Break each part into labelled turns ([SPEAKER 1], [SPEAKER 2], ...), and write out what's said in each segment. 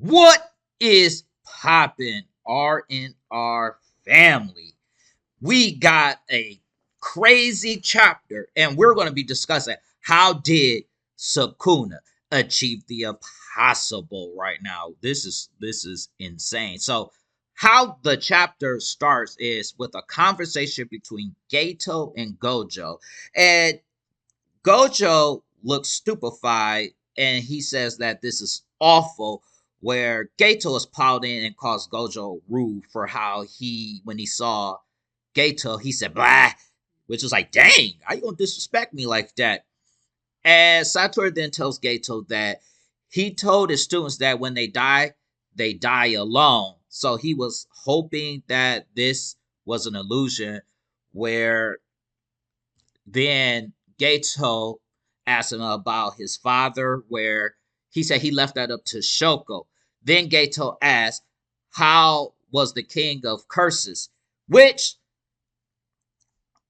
[SPEAKER 1] What is poppin', R&R family? We got a crazy chapter, and we're going to be discussing how did Sukuna achieve the impossible right now. This is insane. So, how the chapter starts is with a conversation between Gato and Gojo, and Gojo looks stupefied and he says that this is awful. Where Gato is pouting and calls Gojo rude for how when he saw Gato, he said blah, which is like, dang, how you gonna disrespect me like that? And Satoru then tells Gato that he told his students that when they die alone. So he was hoping that this was an illusion where then Gato asked him about his father, where he said he left that up to Shoko. Then Gato asked, how was the king of curses? Which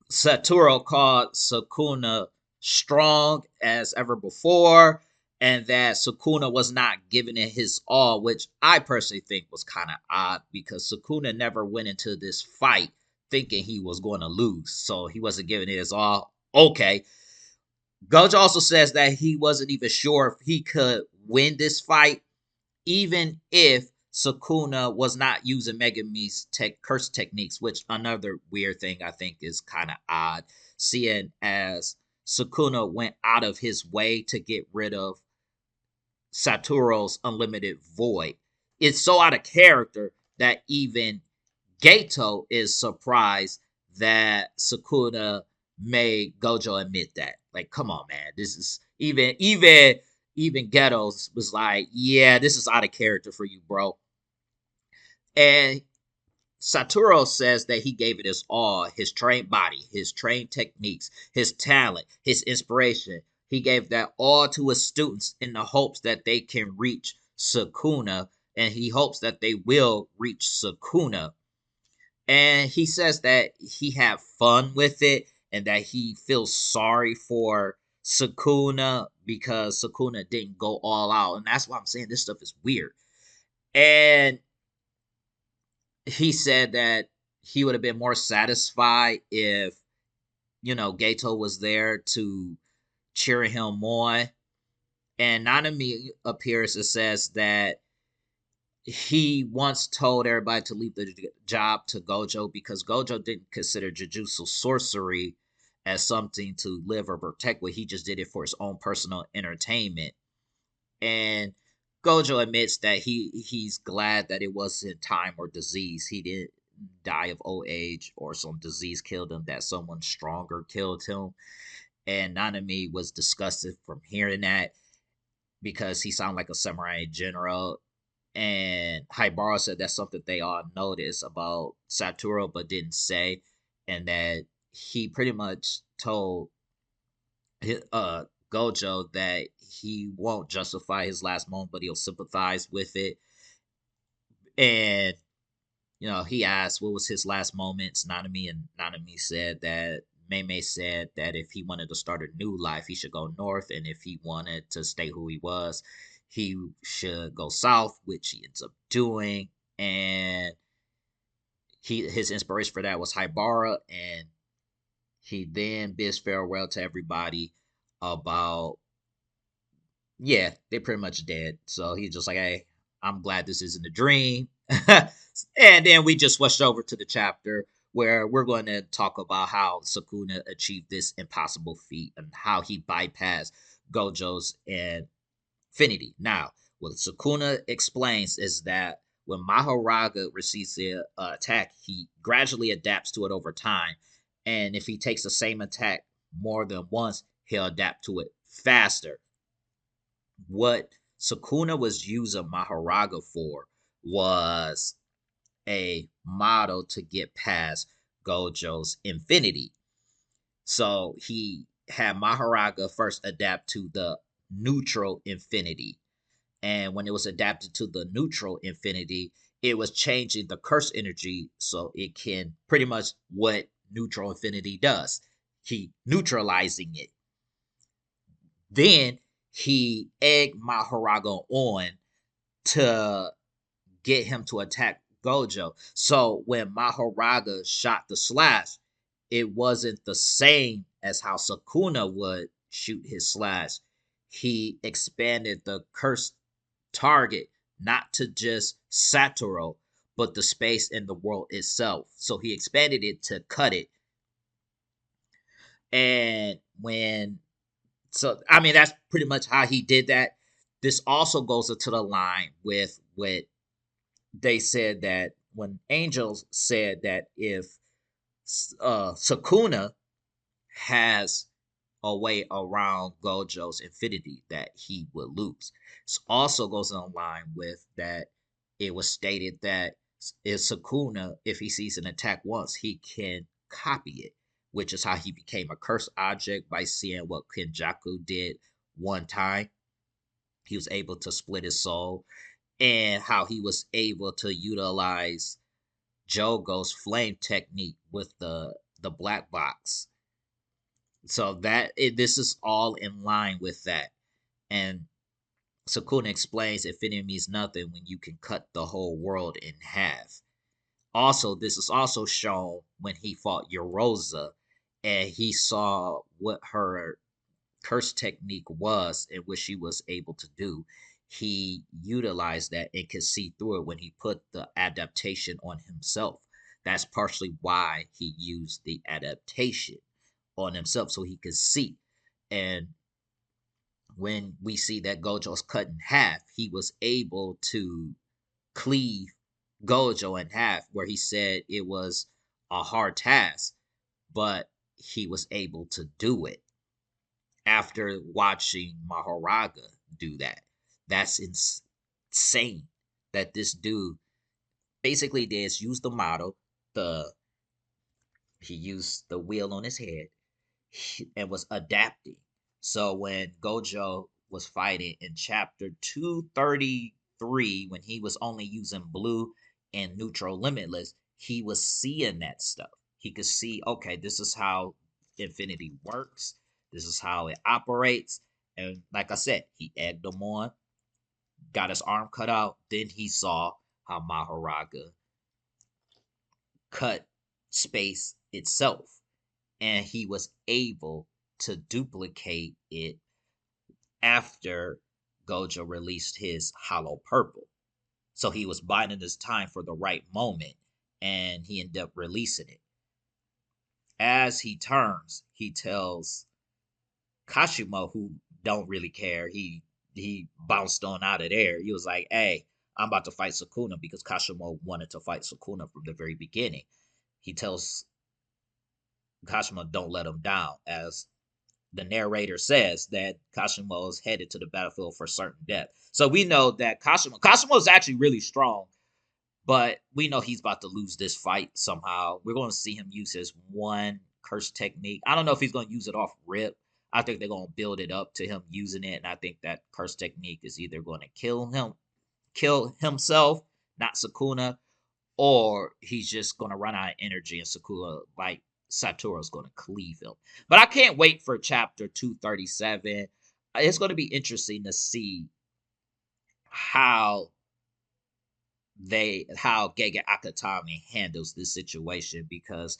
[SPEAKER 1] Satoru called Sukuna strong as ever before, and that Sukuna was not giving it his all, which I personally think was kind of odd because Sukuna never went into this fight thinking he was going to lose, so he wasn't giving it his all. Okay. Gojo also says that he wasn't even sure if he could win this fight, even if Sukuna was not using Megami's curse techniques, which another weird thing I think is kind of odd, seeing as Sukuna went out of his way to get rid of Satoru's unlimited void. It's so out of character that even Gato is surprised that Sukuna made Gojo admit that. Like, come on, man. This is even Ghettos was like, yeah, this is out of character for you, bro. And Satoru says that he gave it his all, his trained body, his trained techniques, his talent, his inspiration. He gave that all to his students in the hopes that they can reach Sukuna, and he hopes that they will reach Sukuna. And he says that he had fun with it and that he feels sorry for Sukuna because Sukuna didn't go all out. And that's why I'm saying this stuff is weird. And he said that he would have been more satisfied if, Gato was there to cheer him on. And Nanami appears and says that he once told everybody to leave the job to Gojo because Gojo didn't consider Jujutsu sorcery as something to live or protect with. He just did it for his own personal entertainment. And Gojo admits that he's glad that it wasn't time or disease. He didn't die of old age or some disease killed him, that someone stronger killed him. And Nanami was disgusted from hearing that because he sounded like a samurai general. And Haibara said that's something they all noticed about Satoru but didn't say. And that he pretty much told Gojo that he won't justify his last moment, but he'll sympathize with it. And he asked what was his last moments, Nanami, and Nanami said that Mei said that if he wanted to start a new life, he should go north, and if he wanted to stay who he was, he should go south, which he ends up doing. And his inspiration for that was Haibara, and he then bids farewell to everybody about, yeah, they're pretty much dead. So he's just like, hey, I'm glad this isn't a dream. And then we just switched over to the chapter where we're going to talk about how Sukuna achieved this impossible feat and how he bypassed Gojo's infinity. Now, what Sukuna explains is that when Mahoraga receives the attack, he gradually adapts to it over time. And if he takes the same attack more than once, he'll adapt to it faster. What Sukuna was using Mahoraga for was a model to get past Gojo's infinity. So he had Mahoraga first adapt to the neutral infinity. And when it was adapted to the neutral infinity, it was changing the curse energy so it can pretty much what neutral infinity does. He neutralizing it. Then he egged Mahoraga on to get him to attack Gojo. So when Mahoraga shot the slash, it wasn't the same as how Sukuna would shoot his slash. He expanded the cursed target not to just Satoru, but the space in the world itself. So he expanded it to cut it. And when so I mean that's pretty much how he did that. This also goes into the line with what they said that when Angels said that if Sukuna has a way around Gojo's infinity that he would lose. This also goes in line with that it was stated that if Sukuna, if he sees an attack once, he can copy it, which is how he became a cursed object by seeing what Kenjaku did one time. He was able to split his soul, and how he was able to utilize Jogo's flame technique with the black box. So this is all in line with that. And Sukuna explains infinity means nothing when you can cut the whole world in half. Also, this is also shown when he fought Yoroza and he saw what her curse technique was and what she was able to do. He utilized that and could see through it when he put the adaptation on himself. That's partially why he used the adaptation on himself so he could see. And when we see that Gojo's cut in half, he was able to cleave Gojo in half, where he said it was a hard task, but he was able to do it after watching Mahoraga do that. That's insane that this dude basically did use the model, the he used the wheel on his head and was adapting. So when Gojo was fighting in chapter 233, when he was only using blue and neutral limitless, he was seeing that stuff. He could see, okay, this is how infinity works. This is how it operates. And like I said, he egged him on, got his arm cut out. Then he saw how Mahoraga cut space itself. And he was able to duplicate it after Gojo released his hollow purple. So he was biding his time for the right moment and he ended up releasing it. As he turns, he tells Kashimo, who don't really care, he bounced on out of there. He was like, hey, I'm about to fight Sukuna because Kashimo wanted to fight Sukuna from the very beginning. He tells Kashimo, don't let him down, as the narrator says that Kashimo is headed to the battlefield for certain death. So we know that Kashimo is actually really strong, but we know he's about to lose this fight somehow. We're going to see him use his one curse technique. I don't know if he's going to use it off rip. I think they're going to build it up to him using it, and I think that curse technique is either going to kill himself, not Sukuna, or he's just going to run out of energy and Sukuna, like Satoru's going to cleave him. But I can't wait for chapter 237. It's going to be interesting to see how how Gege Akutami handles this situation, because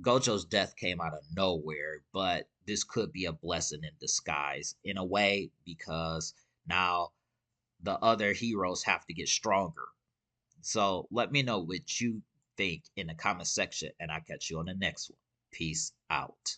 [SPEAKER 1] Gojo's death came out of nowhere, but this could be a blessing in disguise in a way, because now the other heroes have to get stronger. So let me know what you think in the comment section, and I'll catch you on the next one. Peace out.